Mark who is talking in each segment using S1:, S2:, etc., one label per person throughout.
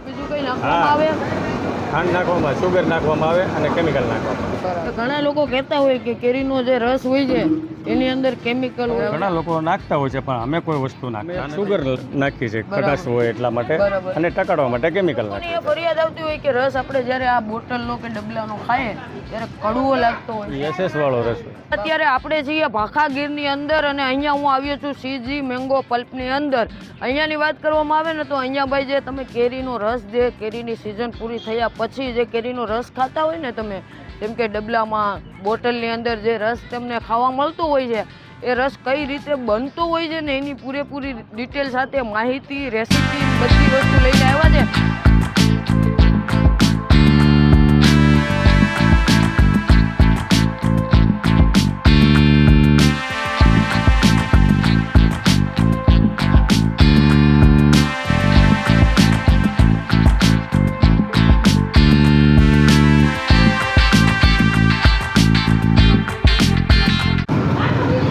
S1: બીજું કઈ નાખવામાં આવે?
S2: ખાંડ નાખવામાં, સુગર નાખવામાં આવે અને કેમિકલ નાખવામાં.
S1: ઘણા લોકો કહેતા હોય કે કેરીનો જે રસ હોય છે એની અંદર કેમિકલ હોય.
S2: ઘણા લોકો નાખતા હોય છે પણ અમે કોઈ વસ્તુ નાખતા સુગર નાખી છે ખટાશ હોય એટલા માટે અને ટકાડવા માટે કેમિકલ નાખીએ.
S1: એ ફરિયાદ આવતી હોય કે રસ આપણે જ્યારે આ બોટલનો કે ડબલાનો ખાઈએ ત્યારે કડવો લાગતો હોય.
S2: એસએસ વાળો રસ હોય.
S1: અત્યારે આપણે છીએ ભાખા ગીરની અંદર અને અહીંયા હું આવ્યો છું સીજી મેંગો પલ્પની અંદર. અહીંયાની વાત કરવામાં આવે ને તો અહીંયા ભાઈ જે તમે કેરીનો રસ જે કેરીની સિઝન પૂરી થયા પછી જે કેરીનો રસ ખાતા હોય ને તમે, જેમ કે ડબલામાં બોટલની અંદર જે રસ તમને ખાવા મળતો હોય છે એ રસ કઈ રીતે બનતો હોય છે ને એની પૂરેપૂરી ડિટેલ સાથે માહિતી, રેસીપી બધી વસ્તુ લઈને આવ્યા છે.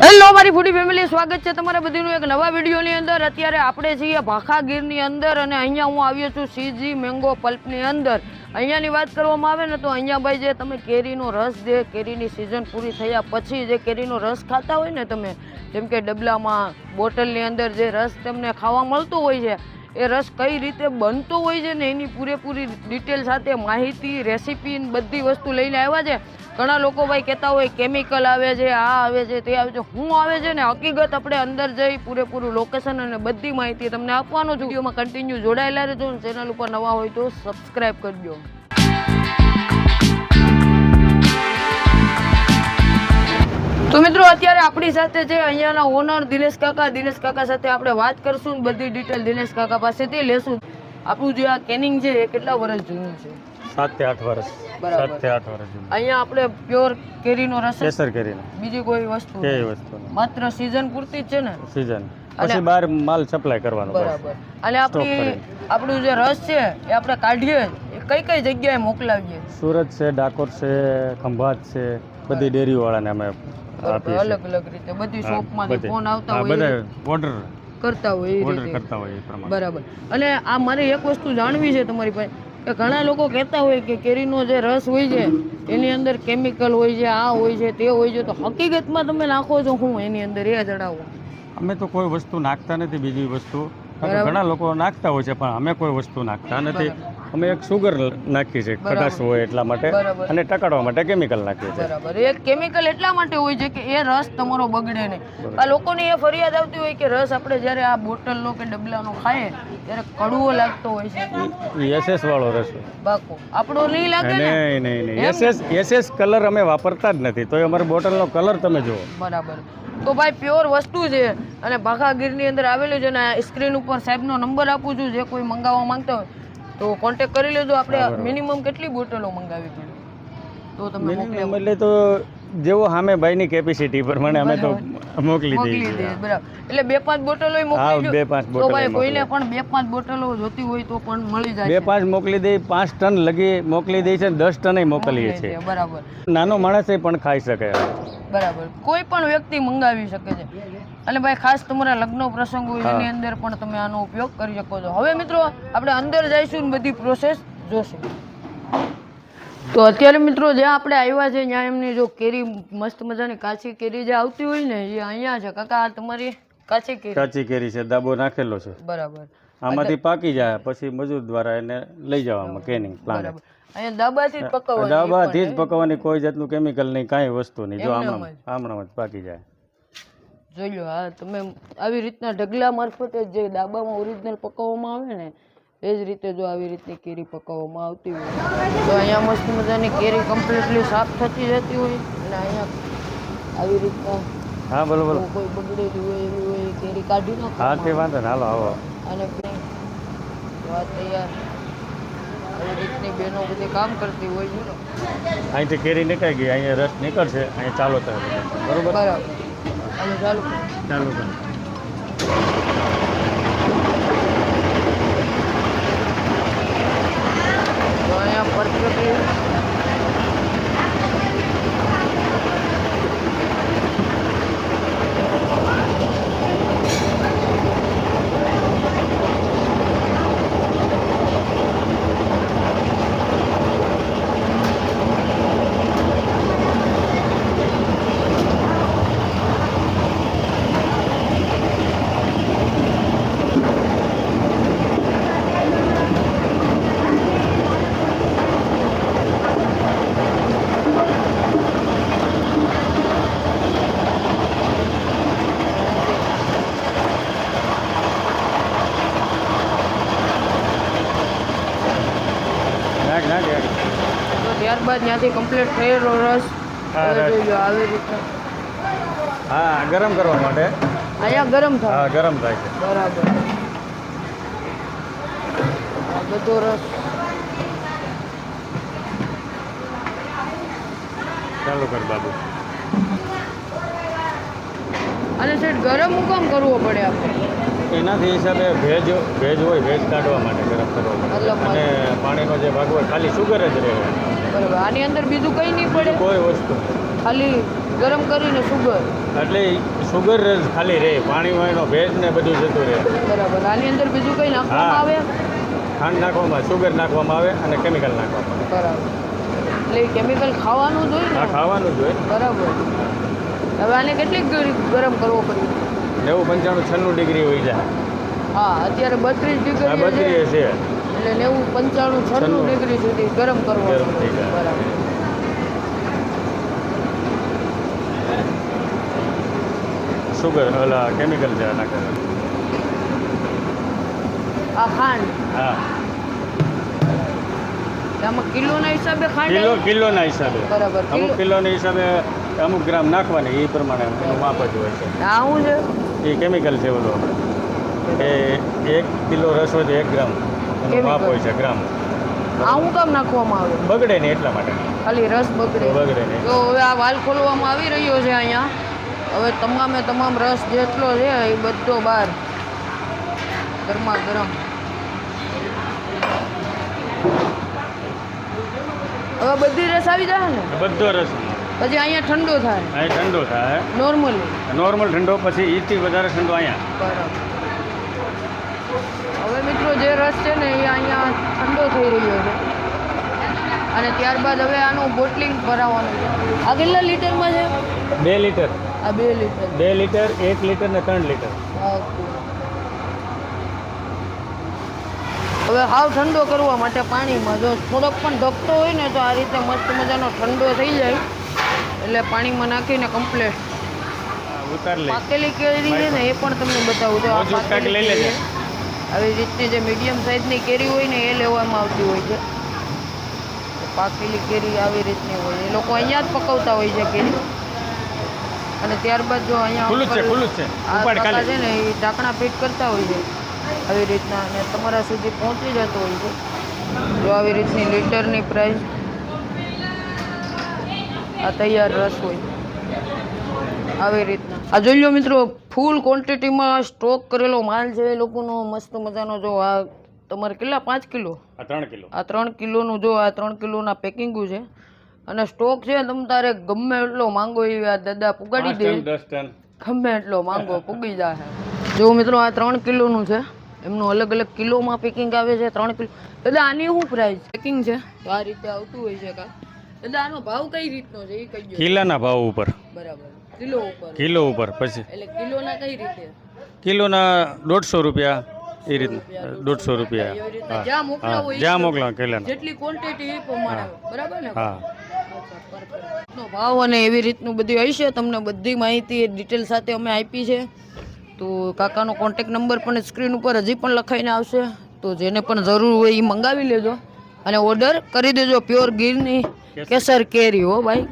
S1: હેલો મારી ફૂડી ફેમિલી, સ્વાગત છે તમારા બધીનું એક નવા વિડીયોની અંદર. અત્યારે આપણે છીએ ભાખા ગીરની અંદર અને અહીંયા હું આવ્યો છું સીજી મેંગો પલ્પની અંદર. અહીંયાની વાત કરવામાં આવે ને તો અહીંયા ભાઈ જે તમે કેરીનો રસ જે કેરીની સિઝન પૂરી થયા પછી જે કેરીનો રસ ખાતા હોય ને તમે, જેમ કે ડબલામાં બોટલની અંદર જે રસ તમને ખાવા મળતો હોય છે એ રસ કઈ રીતે બનતો હોય છે ને એની પૂરેપૂરી ડિટેલ સાથે માહિતી, રેસીપી બધી વસ્તુ લઈને આવ્યા છે. ઘણા લોકો ભાઈ કહેતા હોય કેમિકલ આવે છે, આ આવે છે, તે આવે છે. શું આવે છે ને હકીકત આપણે અંદર જઈ પૂરેપૂરું લોકેશન અને બધી માહિતી તમને આપવાનો છું. વિડીયોમાં કન્ટિન્યુ જોડાયેલા રહેજો અને ચેનલ ઉપર નવા હોય તો સબસ્ક્રાઈબ કરજો. તો મિત્રો અત્યારે આપણી સાથે છે અહીંયાના ઓનર દિનેશ કાકા. દિનેશ કાકા સાથે આપણે વાત કરશું, બધી ડિટેલ દિનેશ કાકા પાસેથી લેશું. આપણું જે આ કેનિંગ છે એ કેટલા વર્ષ જૂનું છે?
S2: 7 થી 8 વર્ષ. 7 થી 8 વર્ષ જૂનું.
S1: અહીંયા આપણે પ્યોર કેરીનો રસ,
S2: કેસર કેરીનો,
S1: બીજી કોઈ વસ્તુ
S2: કઈ વસ્તુ
S1: માત્ર સીઝન પૂરતી જ છે ને?
S2: સીઝન પછી બહાર માલ સપ્લાય કરવાનો.
S1: બરાબર. અને આપણું જે રસ છે એ આપણે કાઢીએ એ કઈ કઈ જગ્યાએ મોકલાવીએ?
S2: સુરત છે, ડાકોર છે, ખંભાત છે, બધી ડેરીઓ વાળાને અમે આપીએ.
S1: અલગ અલગ રીતે બધી શોપમાંથી ફોન આવતા હોય,
S2: બધા ઓર્ડર
S1: કરતા હોય એ
S2: ઓર્ડર
S1: રીતે.
S2: કરતા હોય એ પ્રમાણે.
S1: બરાબર. અને આ મારે એક વસ્તુ જાણવી છે તમારી પાસે કે ઘણા લોકો કહેતા હોય કે કેરીનો જે રસ હોય છે એની અંદર કેમિકલ હોય છે, આ હોય છે, તે હોય છે, તો હકીકતમાં તમે નાખો છો શું એની અંદર એ જણાવો.
S2: અમે તો કોઈ વસ્તુ નાખતા નથી. બીજી વસ્તુ ઘણા લોકો નાખતા હોય છે પણ અમે કોઈ વસ્તુ નાખતા નથી. અમે એક સુગર નાખીએ છીએ ખટાશ હોય એટલા માટે અને ટકાડવા માટે કેમિકલ નાખીએ છીએ.
S1: બરાબર. એ કેમિકલ એટલા માટે હોય છે કે એ રસ તમારો બગડે નહીં. આ લોકોની એ ફરિયાદ આવતી હોય કે રસ આપણે જ્યારે આ બોટલનો કે ડબલાનો ખાઈએ ત્યારે કડવો લાગતો હોય છે.
S2: એસએસ વાળો રસ હોય.
S1: બાકો આપણો નહીં લાગે ને?
S2: નહીં. એસએસ કલર અમે વાપરતા જ નથી, તો અમારી બોટલનો કલર તમે જુઓ.
S1: બરાબર. તો ભાઈ પ્યોર વસ્તુ છે અને ભાખા ગીરની અંદર આવેલું છે અને સ્ક્રીન ઉપર સાહેબનો નંબર આપું છું. જે કોઈ મંગાવવા માંગતા હોય તો કોન્ટેક્ટ કરી લેજો. આપણે મિનિમમ કેટલી બોટલો મંગાવી પડે તો તમે મોકલી?
S2: એટલે તો જેવો સામે ભાઈની કેપેસિટી પ્રમાણે અમે તો મોકલી દઈએ.
S1: બરાબર. એટલે 2-5 બોટલો મોકલી દો.
S2: 2-5 બોટલો.
S1: તો ભાઈ કોઈને પણ 2-5 બોટલો જોતી હોય તો પણ મળી જાય.
S2: 2-5 મોકલી દઈએ. 5 ટન લગી મોકલી દઈએ છે, 10 ટન મોકલીએ છીએ.
S1: બરાબર.
S2: નાનો માણસ પણ ખાઈ શકે.
S1: બરાબર. કોઈ પણ વ્યક્તિ મંગાવી શકે છે. અને ભાઈ ખાસ તમારા લગ્ન પ્રસંગ હોય એની અંદર પણ તમે આનો ઉપયોગ કરી શકો છો. હવે મિત્રો આપણે અંદર જઈશું ને બધી પ્રોસેસ જોશું. તો અત્યારે મિત્રો જ્યાં આપણે આવ્યા છે ત્યાં એમની જો કેરી મસ્ત મજાની કાચી કેરી જે આવતી હોય ને એ અહીંયા છે. કાકા આ તમારી કાચી કેરી છે, દાબો નાખેલો છે. બરાબર. આમાંથી પાકી જાય પછી મજૂર દ્વારા એને લઈ જવામાં કેનિંગ પ્લાન્ટ. અહીંયા દાબાથી જ પકવવાની? દાબાથી જ પકવવાની, કોઈ જાતનું કેમિકલ નહીં, કાંઈ વસ્તુ નહીં. જો આમણામ જ પાકી જાય. જોઈ લો. હા, તમે આવી રીતના ઢગલા મારફતે જે દાબામાં ઓરિજિનલ પકવવામાં આવે ને એ જ રીતે જો આવી રીતની કેરી પકવવામાં આવતી હોય તો અહીંયા મસ્ત મજાની કેરી કમ્પ્લીટલી સાફ થતી જતી હોય અને અહીંયા આવી રીતના
S2: હા બોલો
S1: કોઈ બગડેલી હોય એવી હોય કેરી કાઢી નાખો.
S2: હા તે વાંધો ને, હાલો આવો.
S1: અને વાત તૈયાર આવી રીતની બહેનો બધી કામ કરતી હોય છે.
S2: અહીંથી કેરી નીકળી ગઈ, અહીંયા રસ નીકળશે, અહીંયા ચાલો થાય. બરોબર.
S1: ચાલુ
S2: ચાલુ.
S1: તો અહીંયા પરફેક્ટલી
S2: ના લે.
S1: તો ત્યારબાદ ત્યાંથી કમ્પ્લીટ થયેલો રસ
S2: હા,
S1: હવે
S2: રસ.
S1: જોઈ લો આવી રીતના
S2: હા ગરમ કરવા માટે.
S1: અહીંયા ગરમ થાય
S2: હા ગરમ થાય છે.
S1: બરાબર આ બધો રસ
S2: ચાલુ કર બાબુ.
S1: અને સેટ ગરમ હું કામ કરવો પડે આપણે
S2: એનાથી હિસાબે ભેજ હોય ભેજ કાઢવા માટે ગરમ કરવા માટે.
S1: મતલબ
S2: અને પાણીનો જે ભાગ હોય ખાલી સુગર જ રહે.
S1: બરાબર આની અંદર બીજું કંઈ નહીં પડે
S2: કોઈ વસ્તુ
S1: ખાલી ગરમ કરીને સુગર
S2: એટલે સુગર જ ખાલી રહે, પાણીમાં એનો ભેજ ને બધું જતું રહે.
S1: બરાબર આની અંદર બીજું કંઈ નાખવામાં
S2: હા.
S1: આવે
S2: ખાંડ નાખવામાં, સુગર નાખવામાં આવે અને કેમિકલ નાખવામાં આવે.
S1: બરાબર એટલે કેમિકલ ખાવાનું જ હોય
S2: આ
S1: ને
S2: ખાવાનું જ હોય.
S1: બરાબર હવે આને કેટલીક ગરમ કરવો પડ્યું
S2: 90, 95, 96 ડિગ્રી હોય જાય.
S1: હા અત્યારે 32
S2: આ
S1: ડિગ્રી છે
S2: 32 છે.
S1: એટલે 90, 95, 96 ડિગ્રી સુધી ગરમ કરવો
S2: ગરમ થઈ જાય.
S1: બરાબર
S2: સુગર ઓલા કેમિકલ છે નાખે.
S1: આ ખાંડ
S2: હા
S1: આમાં કિલોના હિસાબે ખાંડ આવે?
S2: કિલોના હિસાબે.
S1: બરાબર
S2: અમુક કિલોના હિસાબે અમુક ગ્રામ નાખવાની, એ પ્રમાણે એનું માપ જ હોય છે.
S1: આ શું છે
S2: એ કેમિકલ છે ઓલો. એ 1 કિલો રસ હોય તો 1 ગ્રામ એનું માપ હોય છે, ગ્રામ.
S1: આ શું કામ નાખવામાં આવે
S2: બગડે નહીં એટલા માટે.
S1: ખાલી રસ બગડે
S2: બગડે નહીં.
S1: તો હવે આ વાલ ખોલવામાં આવી રહ્યો છે અહીંયા હવે તમામ રસ જેટલો છે એ બધો બહાર ગરમા ગરમ હવે બધી રસ આવી જાય ને
S2: બધો રસ
S1: પછી અહીંયા ઠંડો થાય
S2: અહીં ઠંડો થાય.
S1: નોર્મલી
S2: નોર્મલ ઠંડો, પછી ઈથી વધારે ઠંડો અહીંયા.
S1: બરાબર હવે મિત્રો જે રસ છે ને એ અહીંયા ઠંડો થઈ રહ્યો છે અને ત્યારબાદ હવે આનું બોટલિંગ ભરાવાનું છે આ કેટલા લીટરમાં છે
S2: 2 લીટર,
S1: આ 2 લીટર
S2: 2 લીટર, 1 લીટર ને 3 લીટર.
S1: ઓકે. હવે હાવ ઠંડો કરવા માટે પાણીમાં જો થોડોક પણ ધકતો હોય ને તો આ રીતે મસ્ત મજાનો ઠંડો થઈ જાય એટલે પાણીમાં નાખીને કમ્પ્લેટ
S2: ઉતાર લઈ.
S1: પાકેલી કેરી છે ને એ પણ તમને બતાવું તો આ
S2: મોજું કાંઈક
S1: પાકેલી
S2: લઈ લેજે.
S1: કેરી. આવી રીતની જે મીડિયમ સાઇઝની કેરી હોય ને એ લેવામાં આવતી હોય છે પાકેલી કેરી આવી રીતની હોય એ લોકો અહીંયા જ પકવતા હોય છે કેરી અને ત્યારબાદ જો અહીંયા
S2: ખુલ્લું જ છે,
S1: ઉપર
S2: ખુલ્લું જ છે.
S1: આ
S2: ઉપાડ
S1: કાકા
S2: ખાલી.
S1: છે ને એ ઢાંકણા ફિટ કરતા હોય છે આવી રીતના અને તમારા સુધી પહોંચી જતો હોય છે જો આવી રીતની લીટરની પ્રાઇસ આ તૈયાર રસ હોય આવી રીતના આ જોઈ લો મિત્રો ફૂલ ક્વોન્ટિટીમાં સ્ટોક કરેલો માલ છે એ લોકોનો મસ્ત મજાનો જો આ તમારે કેટલા 5 કિલો
S2: આ 3 કિલો.
S1: આ 3 કિલોનું જો આ 3 કિલોના પેકિંગો છે અને સ્ટોક છે તમ તારે ગમે એટલો માંગો એ આ દાદા પુગાડી
S2: 5
S1: દે
S2: ટન, 10 ટન.
S1: ગમે એટલો માંગો પુગી જાય જો મિત્રો આ 3 કિલોનું છે એમનું અલગ અલગ કિલોમાં પેકિંગ આવે છે 3 કિલો એટલે આની શું પ્રાઇસ પેકિંગ છે તો આ રીતે આવતું હોય છે કા એટલે આનો ભાવ કઈ રીતનો છે એ કહી દો
S2: કિલોના ભાવ ઉપર.
S1: બરાબર કિલો ઉપર
S2: કિલો ઉપર પછી
S1: એટલે કિલોના કઈ રીતે
S2: કિલોના 150 રૂપિયા એ રીતના 150 રૂપિયા.
S1: એવી રીતના
S2: હા
S1: જ્યાં મોકલા હોય
S2: જ્યાં મોકલા કિલોના.
S1: જેટલી ક્વોન્ટિટી એ પ્રમાણે બરાબર ને
S2: હા
S1: નો ભાવ અને એવી રીતનું બધી હશે તમને બધી માહિતી ડિટેલ સાથે અમે આપી છે તો કાકાનો કોન્ટેક્ટ નંબર પણ સ્ક્રીન ઉપર હજી પણ લખાઈને આવશે તો જેને પણ જરૂર હોય એ મંગાવી લેજો અને ઓર્ડર કરી દેજો પ્યોર ગીરની કેસર કેરી હો ભાઈ.